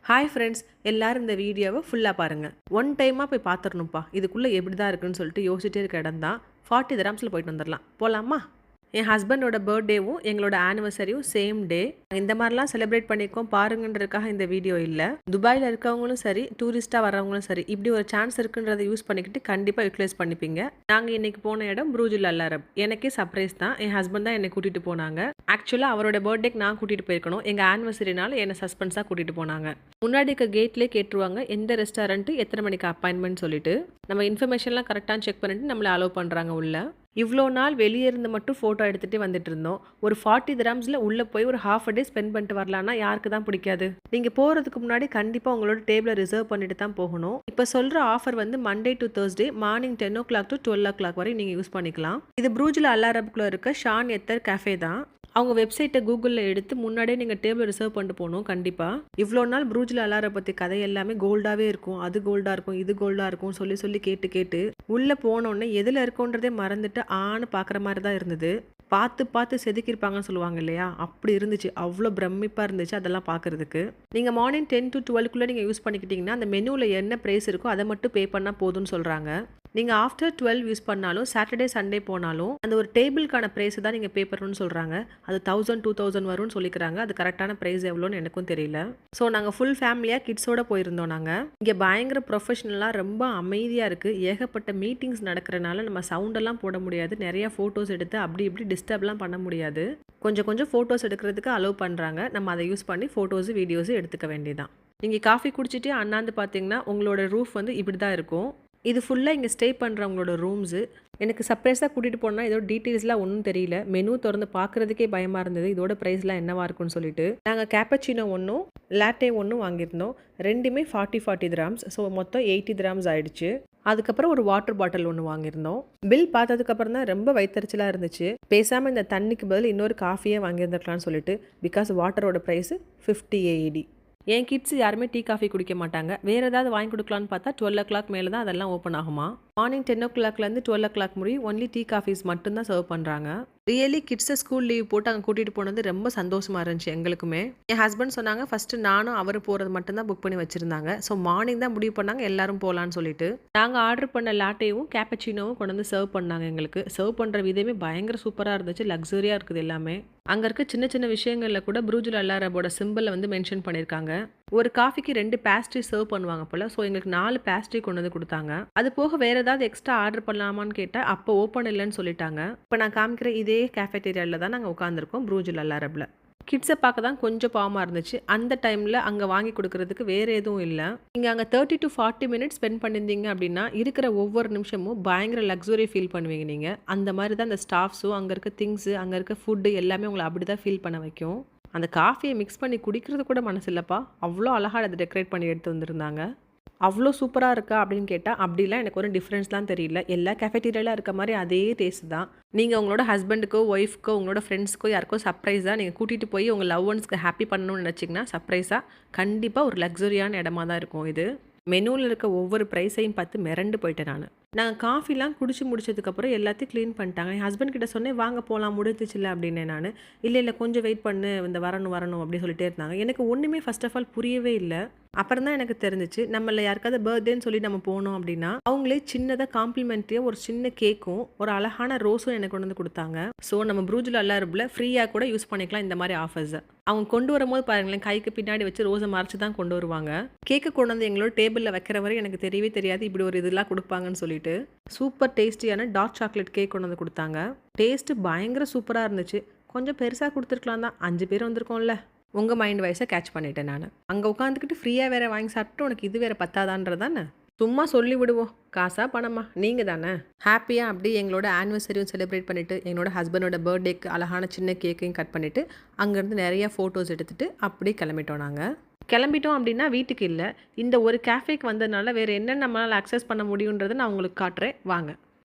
Hi friends, எல்லாரும் இந்த வீடியோவை ஃபுல்லாக பாருங்கள். ஒன் டைமாக போய் பார்த்துடணும்ப்பா, இதுக்குள்ளே எப்படி தான் இருக்குன்னு சொல்லிட்டு யோசிச்சுட்டே இருக்க இடம் தான். 40 திரம்ஸில் போயிட்டு வந்துடலாம். போகலாமா? என் ஹஸ்பண்டோட பர்த்டேவும் எங்களோட ஆனிவர்சரியும் சேம் டே. இந்த மாதிரிலாம் செலிப்ரேட் பண்ணியிருக்கோம் பாருங்கன்றதுக்காக இந்த வீடியோ இல்லை. துபாயில் இருக்கவங்களும் சரி, டூரிஸ்ட்டாக வரவங்களும் சரி, இப்படி ஒரு சான்ஸ் இருக்குன்றதை யூஸ் பண்ணிக்கிட்டு கண்டிப்பாக யூட்டிலைஸ் பண்ணிப்பீங்க. நாங்கள் இன்னைக்கு போன இடம் புரூஜுல் அல் அரப். எனக்கே சர்ப்ரைஸ் தான். என் ஹஸ்பண்ட் தான் என்னை கூட்டிகிட்டு போனாங்க. ஆக்சுவலாக அவரோட பர்த்டேக்கு நான் கூட்டிகிட்டு போயிருக்கணும். எங்கள் ஆனிவர்சரினால என்னை சஸ்பென்ஸாக கூட்டிகிட்டு போனாங்க. முன்னாடி இருக்க கேட்லேயே கேட்டுருவாங்க எந்த ரெஸ்டாரண்ட்டு எத்தனை மணிக்கு அப்பாயின்மெண்ட் சொல்லிட்டு. நம்ம இன்ஃபர்மேஷன்லாம் கரெக்டாக செக் பண்ணிட்டு நம்மளை அலோவ் பண்ணுறாங்க உள்ள. இவ்வளோ நாள் வெளியே இருந்து மட்டும் ஃபோட்டோ எடுத்துகிட்டே வந்துட்டு இருந்தோம். ஒரு 40 திரம்ஸில் உள்ளே போய் ஒரு ஹாஃப் அ டே ஸ்பெண்ட் பண்ணிட்டு வரலான்னா யாருக்கு தான் பிடிக்காது? நீங்கள் போகிறதுக்கு முன்னாடி கண்டிப்பாக உங்களோட டேபிளை ரிசர்வ் பண்ணிட்டு தான் போகணும். இப்போ சொல்கிற ஆஃபர் வந்து Monday to Thursday morning 10 o'clock to 12 o'clock வரை நீங்கள் யூஸ் பண்ணிக்கலாம். இது புரூஜுல் அல் அரபுக்குள்ளே இருக்க ஷான் எத்தர் கேஃபே தான். அவங்க வெப்சைட்டை கூகுளில் எடுத்து முன்னாடியே நீங்கள் டேபிள் ரிசர்வ் பண்ணிட்டு போகணும் கண்டிப்பாக. இவ்வளோ நாள் புரூஜுல் அல் அரப் பற்றி கதை எல்லாமே கோல்டாகவே இருக்கும், அது கோல்டாக இருக்கும், இது கோல்டாக இருக்கும் சொல்லி கேட்டு உள்ளே போனோடனே எதில் இருக்கோன்றதே மறந்துட்டு ஆன்னு பார்க்குற மாதிரி தான் இருந்தது. பார்த்து செதுக்கியிருப்பாங்கன்னு சொல்லுவாங்க இல்லையா, அப்படி இருந்துச்சு. அவ்வளோ பிரமிப்பாக இருந்துச்சு அதெல்லாம் பார்க்குறதுக்கு. நீங்கள் மார்னிங் 10 to 12 நீங்கள் யூஸ் பண்ணிக்கிட்டிங்கன்னா அந்த மெனுவில் என்ன ப்ரைஸ் இருக்கோ அதை மட்டும் பே பண்ணால் போதும்னு சொல்கிறாங்க. நீங்கள் ஆஃப்டர் 12 யூஸ் பண்ணாலும் சாட்டர்டே சண்டே போனாலும் அந்த ஒரு டேபிளுக்கான ப்ரைஸ் தான் நீங்கள் பே பண்ணணும்னு சொல்கிறாங்க. அது 1000-2000 வரும்னு சொல்லிக்கிறாங்க. அது கரெக்டான ப்ரைஸ் எவ்வளோன்னு எனக்கும் தெரியல. ஸோ நாங்கள் ஃபுல் ஃபேமிலியாக கிட்ஸோடு போயிருந்தோம். நாங்கள் இங்கே பயங்கர ப்ரொஃபஷ்னலாக ரொம்ப அமைதியாக இருக்குது. ஏகப்பட்ட மீட்டிங்ஸ் நடக்கிறனால நம்ம சவுண்டெல்லாம் போட முடியாது. நிறையா ஃபோட்டோஸ் எடுத்து அப்படி இப்படி டிஸ்டர்ப்லாம் பண்ண முடியாது. கொஞ்சம் ஃபோட்டோஸ் எடுக்கிறதுக்கு அலோவ் பண்ணுறாங்க. நம்ம அதை யூஸ் பண்ணி ஃபோட்டோஸு வீடியோஸு எடுத்துக்க வேண்டியதான். நீங்கள் காஃபி குடிச்சிட்டு அண்ணாந்து பார்த்தீங்கன்னா உங்களோட ரூஃப் வந்து இப்படி தான் இருக்கும். இது ஃபுல்லாக இங்கே ஸ்டே பண்ணுறவங்களோட ரூம்ஸு. எனக்கு சர்ப்ரைஸாக கூட்டிகிட்டு போனால் இதோட டீட்டெயில்ஸ்லாம் ஒன்றும் தெரியல. மெனு திறந்து பார்க்குறதுக்கே பயமாக இருந்தது, இதோட ப்ரைஸ்லாம் என்னவா இருக்குன்னு சொல்லிட்டு. நாங்கள் கேப்பச்சினோ ஒன்றும் லாட்டே ஒன்றும் வாங்கியிருந்தோம். ரெண்டுமே 40 திரம்ஸ். ஸோ மொத்தம் 80 திரம்ஸ் ஆயிடுச்சு. அதுக்கப்புறம் ஒரு வாட்டர் பாட்டில் ஒன்று வாங்கியிருந்தோம். பில் பார்த்ததுக்கப்புறம் தான் ரொம்ப வயிற்றுச்சலாக இருந்துச்சு. பேசாமல் இந்த தண்ணிக்கு பதில் இன்னொரு காஃபியே வாங்கியிருந்துருக்கலாம்னு சொல்லிட்டு. பிகாஸ் வாட்டரோட ப்ரைஸு 50 AED. என் கிட்ஸ் யாருமே டீ காஃபி குடிக்க மாட்டாங்க. வேறு ஏதாவது வாங்கி கொடுக்கலான்னு பார்த்தா 12 o'clock மேலே தான் அதெல்லாம் ஓப்பன் ஆகுமா. மார்னிங் 10 o'clockலேருந்து 12 o'clock முடியும் ஒன்லி டீ காஃபீஸ் மட்டும்தான் சர்வ் பண்ணுறாங்க. ரியலி கிட்ஸை ஸ்கூல் லீவ் போட்டு அங்கே கூட்டிகிட்டு போனது ரொம்ப சந்தோஷமாக இருந்துச்சு எங்களுக்குமே. என் ஹஸ்பண்ட் சொன்னாங்க ஃபஸ்ட்டு நானும் அவர் போகிறது மட்டும்தான் புக் பண்ணி வச்சுருந்தாங்க. ஸோ மார்னிங் தான் முடிவு பண்ணாங்க எல்லாரும் போகலான்னு சொல்லிட்டு. நாங்கள் ஆர்டர் பண்ண லாட்டேவும் கேப்பச்சினோவும் கொண்டு வந்து சர்வ் பண்ணாங்க எங்களுக்கு. சர்வ் பண்ணுற விதமே பயங்கர சூப்பராக இருந்துச்சு. லக்ஸரியாக இருக்குது எல்லாமே. அங்கே இருக்க சின்ன விஷயங்களில் கூட புரூஜுல் அல் அரபோட சிம்பிளை வந்து மென்ஷன் பண்ணியிருக்காங்க. ஒரு காஃபிக்கு 2 பேஸ்ட்ரி சர்வ் பண்ணுவாங்க போல். ஸோ எங்களுக்கு 4 பேஸ்ட்ரி கொண்டு வந்து கொடுத்தாங்க. அது போக வேறு ஏதாவது எக்ஸ்ட்ரா ஆர்டர் பண்ணலாமான்னு கேட்டால் அப்போ ஓப்பன் இல்லைன்னு சொல்லிட்டாங்க. இப்போ நான் காமிக்கிற இதே கேஃபேட்டேரியாவில் தான் நாங்கள் உட்காந்துருக்கோம் புரூஜுல் அல் அரபில். கிட்ஸை பார்க்க தான் கொஞ்சம் பாவமாக இருந்துச்சு. அந்த டைமில் அங்கே வாங்கி கொடுக்கறதுக்கு வேறு எதுவும் இல்லை. நீங்கள் அங்கே 30 to 40 minutes ஸ்பெண்ட் பண்ணியிருந்தீங்க அப்படின்னா இருக்கிற ஒவ்வொரு நிமிஷமும் பயங்கர லக்ஸுரி ஃபீல் பண்ணுவீங்க நீங்கள். அந்த மாதிரி தான் அந்த ஸ்டாஃப்ஸும் அங்கே இருக்க திங்ஸு அங்கே இருக்க ஃபுட்டு எல்லாமே உங்களை அப்படி தான் ஃபீல் பண்ண வைக்கும். அந்த காஃபியை மிக்ஸ் பண்ணி குடிக்கிறது கூட மனசு இல்லைப்பா. அவ்வளோ அழகாக அதை டெக்கரேட் பண்ணி எடுத்து வந்திருந்தாங்க. அவ்வளோ சூப்பராக இருக்கா அப்படின்னு கேட்டால் அப்படிலாம் எனக்கு ஒரு டிஃப்ரென்ஸ்லாம் தெரியல. எல்லா கேஃபேட்டீரியாவில் இருக்க மாதிரி அதே டேஸ்ட் தான். நீங்கள் உங்களோட ஹஸ்பண்டுக்கோ ஒய்ஃப்க்கோ உங்களோட ஃப்ரெண்ட்ஸ்க்கோ யாருக்கோ சர்ப்ரைஸாக நீங்கள் கூட்டிகிட்டு போய் உங்கள் லவ் ஒன்ஸ்க்கு ஹாப்பி பண்ணணும்னு நினச்சிங்கன்னா சர்ப்ரைஸாக கண்டிப்பாக ஒரு லக்ஸரியான இடமா தான் இருக்கும் இது. மெனுவில் இருக்க ஒவ்வொரு ப்ரைஸையும் பார்த்து மிரண்டு போயிட்டேன் நான். நாங்கள் காஃபிலாம் குடிச்சு முடிச்சதுக்கப்புறம் எல்லாத்தையும் க்ளீன் பண்ணிட்டாங்க. என் ஹஸ்பண்ட் கிட்ட சொன்னேன் வாங்க போகலாம் முடிஞ்சிச்சில்ல அப்படின்னேன் நான். இல்லை கொஞ்சம் வெயிட் பண்ணு, இந்த வரணும் அப்படி சொல்லிட்டே இருந்தாங்க. எனக்கு ஒன்றுமே ஃபர்ஸ்ட் ஆஃப் ஆல் புரியவே இல்லை. அப்புறம் தான் எனக்கு தெரிஞ்சிச்சு நம்மள யாருக்காவது பர்த்டேன்னு சொல்லி நம்ம போனோம் அப்படின்னா அவங்களே சின்னதாக காம்ப்ளிமெண்ட்ரியாக ஒரு சின்ன கேக்கும் ஒரு அழகான ரோஸும் எனக்கு கொண்டு வந்து கொடுத்தாங்க. ஸோ நம்ம புரூஜுல் அல் அரபில் ஃப்ரீயாக கூட யூஸ் பண்ணிக்கலாம் இந்த மாதிரி ஆஃபர்ஸை. அவங்க கொண்டு வரும்போது பாருங்களேன் கைக்கு பின்னாடி வச்சு ரோஸை மறைச்சு தான் கொண்டு வருவாங்க. கேக்கு கொண்டு வந்து எங்களோட டேபிளில் வைக்கிற வரை எனக்கு தெரியவே தெரியாது இப்படி ஒரு இதெல்லாம் கொடுப்பாங்கன்னு சொல்லிட்டு. சூப்பர் டேஸ்டியான டார்க் சாக்லேட் கேக் கொண்டு வந்து கொடுத்தாங்க. டேஸ்ட்டு பயங்கர சூப்பராக இருந்துச்சு. கொஞ்சம் பெருசாக கொடுத்துருக்கலாம் தான், 5 பேர் வந்திருக்கோம்ல. உங்கள் மைண்ட் வைஸை கேட்ச் பண்ணிட்டேன் நான். அங்கே உட்காந்துக்கிட்டு ஃப்ரீயாக வேறு வாங்கி சாப்பிட்டு உனக்கு இது வேறு பத்தாதான்றதானே? சும்மா சொல்லி விடுவோம், காசா பணமா நீங்கள் தானே. ஹாப்பியாக அப்படி எங்களோட ஆனிவர்சரியும் செலிப்ரேட் பண்ணிவிட்டு எங்களோட ஹஸ்பண்டோட பர்த்டேக்கு அழகான சின்ன கேக்கையும் கட் பண்ணிவிட்டு அங்கேருந்து நிறையா ஃபோட்டோஸ் எடுத்துகிட்டு அப்படியே கிளம்பிட்டோம். நாங்கள் கிளம்பிட்டோம் அப்படின்னா வீட்டுக்கு இல்லை, இந்த ஒரு கேஃபேக்கு வந்ததுனால வேறு என்ன நம்மளால் அக்சஸ் பண்ண முடியுன்றதை நான் உங்களுக்கு காட்டுறேன் வாங்க.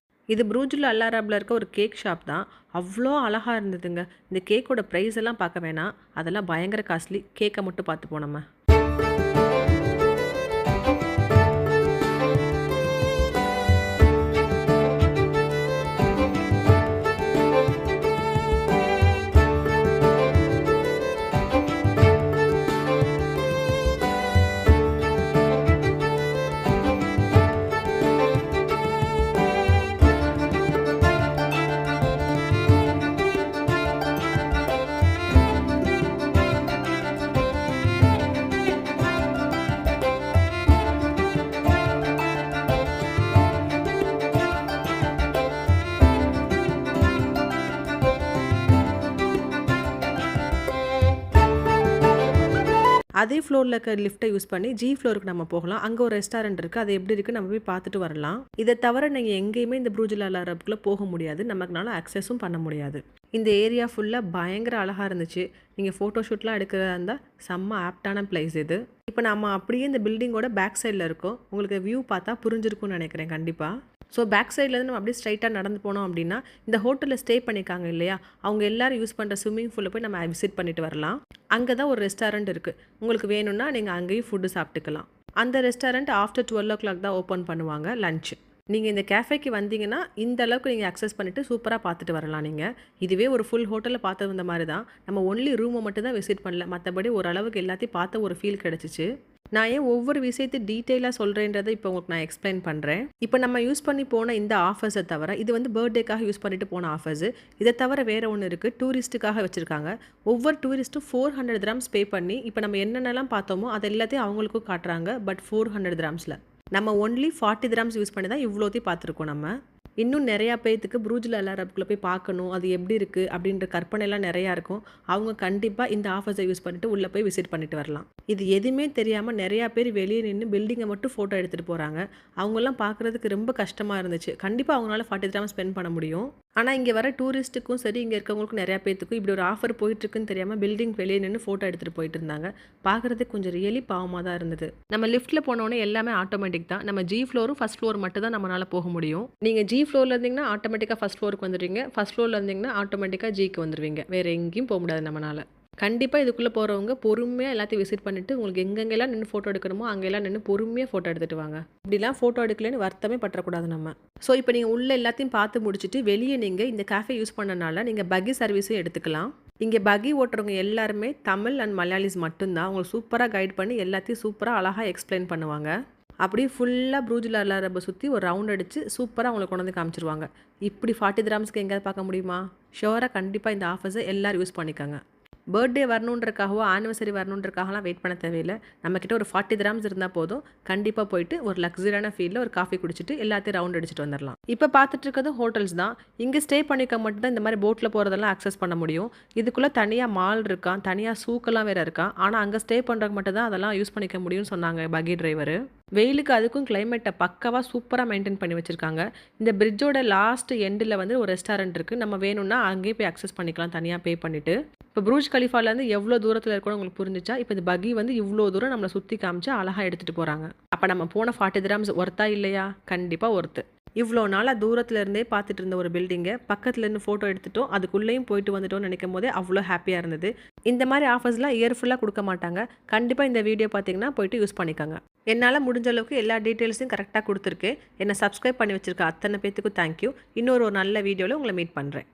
இது புரூஜுல் அல் அரபில் இருக்க ஒரு கேக் ஷாப் தான். அவ்வளோ அழகாக இருந்ததுங்க. இந்த கேக்கோட ப்ரைஸ் எல்லாம் பார்க்க வேணாம், அதெல்லாம் பயங்கர காஸ்ட்லி. கேக்கை மட்டும் பார்த்து போனோம். அதே ஃப்ளோரில் இருக்க லிஃப்ட்டை யூஸ் பண்ணி ஜி ஃப்ளோருக்கு நம்ம போகலாம். அங்கே ஒரு ரெஸ்டாரண்ட் இருக்குது, அது எப்படி இருக்குது நம்ம போய் பார்த்துட்டு வரலாம். இதை தவிர நீங்கள் எங்கேயுமே இந்த புர்ஜ் அல் அரப்குள்ளே போக முடியாது, நமக்குனால அக்சஸும் பண்ண முடியாது. இந்த ஏரியா ஃபுல்லாக பயங்கர அழகாக இருந்துச்சு. நீங்கள் ஃபோட்டோஷூட்லாம் எடுக்கிறதா இருந்தால் செம்ம ஆப்டான பிளேஸ் இது. இப்போ நம்ம அப்படியே இந்த பில்டிங்கோட பேக் சைடில் இருக்கோம். உங்களுக்கு வியூ பார்த்தா புரிஞ்சிருக்கும்னு நினைக்கிறேன் கண்டிப்பாக. ஸோ பேக் சைட்லேருந்து நம்ம அப்படியே ஸ்ட்ரைட்டாக நடந்து போனோம் அப்படின்னா இந்த ஹோட்டலில் ஸ்டே பண்ணியிருக்காங்க இல்லையா, அவங்க எல்லோரும் யூஸ் பண்ணுற ஸ்விம்மிங் பூலில் போய் நம்ம விசிட் பண்ணிட்டு வரலாம். அங்கே தான் ஒரு ரெஸ்டாரண்ட் இருக்குது. உங்களுக்கு வேணும்னா நீங்கள் அங்கேயும் ஃபுட்டு சாப்பிட்டுக்கலாம். அந்த ரெஸ்டாரண்ட் ஆஃப்டர் 12 o'clock தான் ஓப்பன் பண்ணுவாங்க லன்ச். நீங்கள் இந்த கேஃபேக்கு வந்தீங்கன்னா இந்த அளவுக்கு நீங்கள் அக்சஸ் பண்ணிவிட்டு சூப்பராக பார்த்துட்டு வரலாம். நீங்கள் இதுவே ஒரு ஃபுல் ஹோட்டலில் பார்த்து வந்த மாதிரி தான். நம்ம ஒன்லி ரூமை மட்டும் தான் விசிட் பண்ணல, மற்றபடி ஓரளவுக்கு எல்லாத்தையும் பார்த்த ஒரு ஃபீல் கிடச்சிச்சு. நான் ஏன் ஒவ்வொரு விஷயத்தையும் டீட்டெயிலாக சொல்கிறேன்றதை இப்போ உங்களுக்கு நான் எக்ஸ்பிளைன் பண்ணுறேன். இப்போ நம்ம யூஸ் பண்ணி போன இந்த ஆஃபர்ஸை தவிர இது வந்து பர்த்டேக்காக யூஸ் பண்ணிட்டு போன ஆஃபர்ஸு. இதை தவிர வேறு ஒன்று இருக்குது, டூரிஸ்ட்டுக்காக வச்சுருக்காங்க. ஒவ்வொரு டூரிஸ்ட்டும் 400 dirhams பே பண்ணி இப்போ நம்ம என்னென்னலாம் பார்த்தோமோ அது எல்லாத்தையும் அவங்களுக்கும் காட்டுறாங்க. பட் 400 dirhamsல நம்ம ஒன்லி 40 dirhams யூஸ் பண்ணி தான் இவ்வளோத்தையும் பார்த்துருக்கோம். நம்ம இன்னும் நிறையா பேர்த்துக்கு புர்ஜ் அல் அரப்குள்ளே போய் பார்க்கணும், அது எப்படி இருக்குது அப்படின்ற கற்பனைலாம் நிறையா இருக்கும். அவங்க கண்டிப்பாக இந்த ஆஃபர்ஸை யூஸ் பண்ணிவிட்டு உள்ளே போய் விசிட் பண்ணிட்டு வரலாம். இது எதுவுமே தெரியாமல் நிறையா பேர் வெளியே நின்று பில்டிங்கை மட்டும் ஃபோட்டோ எடுத்துகிட்டு போகிறாங்க. அவங்கெல்லாம் பார்க்குறதுக்கு ரொம்ப கஷ்டமாக இருந்துச்சு. கண்டிப்பாக அவங்களால 40 dirhams ஸ்பெண்ட் பண்ண முடியும். ஆனால் இங்கே வர டூரிஸ்ட்டுக்கும் சரி, இங்கே இருக்கவங்களுக்கும் நிறையா பேர்த்துக்கும் இப்படி ஒரு ஆஃபர் போயிட்டுருக்குன்னு தெரியாமல் பில்டிங் வெளியே நின்று ஃபோட்டோ எடுத்துகிட்டு போயிட்டு இருந்தாங்க. பார்க்குறதுக்கு கொஞ்சம் ரியலி பாவமாக தான் இருந்தது. நம்ம லிஃப்ட்டில் போனோடனே எல்லாமே ஆட்டோமேட்டிக் தான். நம்ம ஜி ஃப்ளோரும் ஃபஸ்ட் ஃப்ளோர் மட்டும் தான் நம்மளால் போக முடியும். நீங்கள் ஜி ஃப்ளோரில் இருந்தீங்கன்னா ஆட்டோமேட்டிக்காக ஃபஸ்ட் ஃப்ளோருக்கு வந்துடுவீங்க, ஃபஸ்ட் ஃப்ளோரில் இருந்தீங்கன்னா ஆட்டோமேட்டிக்காக ஜிக்கு வந்துடுவீங்க. வேறு எங்கேயும் போக முடியாது நம்மளால். கண்டிப்பாக இதுக்குள்ளே போகிறவங்க பொறுமையாக எல்லாத்தையும் விசிட் பண்ணிவிட்டு உங்களுக்கு எங்கெங்கெல்லாம் நின்று ஃபோட்டோ எடுக்கணுமோ அங்கெல்லாம் நின்று பொறுமையாக ஃபோட்டோ எடுத்துகிட்டு வாங்க. இப்படிலாம் ஃபோட்டோ எடுக்கலன்னு வருத்தமே பற்றக்கூடாது நம்ம. ஸோ இப்போ நீங்கள் உள்ளே எல்லாத்தையும் பார்த்து முடிச்சுட்டு வெளியே நீங்கள் இந்த கேஃபே யூஸ் பண்ணனால நீங்கள் பக்கி சர்வீஸும் எடுத்துக்கலாம். இங்கே பக்கி ஓட்டுறவங்க எல்லாருமே தமிழ் அண்ட் மலையாளிஸ் மட்டும்தான். அவங்களுக்கு சூப்பராக கைட் பண்ணி எல்லாத்தையும் சூப்பராக அழகாக எக்ஸ்பிளைன் பண்ணுவாங்க. அப்படியே ஃபுல்லாக புர்ஜ் அல் அரபை சுற்றி ஒரு ரவுண்ட் அடித்து சூப்பராக அவங்களை கொண்டு வந்து காமிச்சிருவாங்க. இப்படி 40 dirhamsக்கு எங்கேயாவது பார்க்க முடியுமா? ஷோராக கண்டிப்பாக இந்த ஆஃபர்ஸை எல்லோரும் யூஸ் பண்ணிக்கோங்க. பர்த்டே வரணுன்றக்காகவோ ஆனிவர்சரி வரணுன்றக்காகலாம் வெயிட் பண்ண தேவையில்லை. நம்மக்கிட்ட ஒரு 40 dirhams இருந்தால் போதும். கண்டிப்பாக போயிட்டு ஒரு லக்ஸரியான ஃபீலில் ஒரு காஃபி குடிச்சிட்டு எல்லாத்தையும் ரவுண்ட் அடிச்சுட்டு வந்துடலாம். இப்போ பார்த்துட்டு இருக்கிறது ஹோட்டல்ஸ் தான். இங்கே ஸ்டே பண்ணிக்க மட்டும் தான் இந்த மாதிரி போட்டில் போகிறதெல்லாம் அக்சஸ் பண்ண முடியும். இதுக்குள்ளே தனியாக மால் இருக்கான், தனியாக சூக்கெல்லாம் வேறு இருக்கான். ஆனால் அங்கே ஸ்டே பண்ணுறதுக்கு மட்டும் தான் அதெல்லாம் யூஸ் பண்ணிக்க முடியும்னு சொன்னாங்க பக்கி டிரைவர். வெயிலுக்கு அதுக்கும் கிளைமேட்டை பக்காவாக சூப்பராக மெயின்டைன் பண்ணி வச்சுருக்காங்க. இந்த பிரிட்ஜோட லாஸ்ட் எண்டில் வந்து ஒரு ரெஸ்டாரண்ட் இருக்குது. நம்ம வேணும்னா அங்கேயே போய் அக்சஸ் பண்ணிக்கலாம் தனியாக பே பண்ணிவிட்டு. இப்போ புர்ஜ் கலிஃபாலேருந்து எவ்வளோ தூரத்தில் இருக்கணும் உங்களுக்கு புரிஞ்சிச்சா? இப்போ இந்த பக்கி வந்து இவ்வளோ தூரம் நம்மளை சுற்றி காமிச்சு அழகாக எடுத்துகிட்டு போகிறாங்க. அப்போ நம்ம போன 40 dirhams ஒர்த்தா இல்லையா? கண்டிப்பாக ஒர்த்து. இவ்வளோ நாளாக தூரத்தில் இருந்தே பார்த்துட்டு இருந்த ஒரு பில்டிங்கை பக்கத்தில் இருந்து ஃபோட்டோ எடுத்துட்டோம், அதுக்குள்ளேயும் போயிட்டு வந்துட்டோம்னு நினைக்கும் போதே அவ்வளோ ஹாப்பியாக இருந்தது. இந்த மாதிரி ஆஃபர்ஸ்லாம் இயர்ஃபுல்லாக கொடுக்க மாட்டாங்க. கண்டிப்பாக இந்த வீடியோ பார்த்தீங்கன்னா போயிட்டு யூஸ் பண்ணிக்கோங்க. என்னால் முடிஞ்ச அளவுக்கு எல்லா டீட்டெயில்ஸையும் கரெக்டாக கொடுத்துருக்கேன். என்னை சப்ஸ்கிரைப் பண்ணி வச்சுருக்க அத்தனை பேத்துக்கும் தேங்க்யூ. இன்னொரு நல்ல வீடியோவில் உங்களை மீட் பண்ணுறேன்.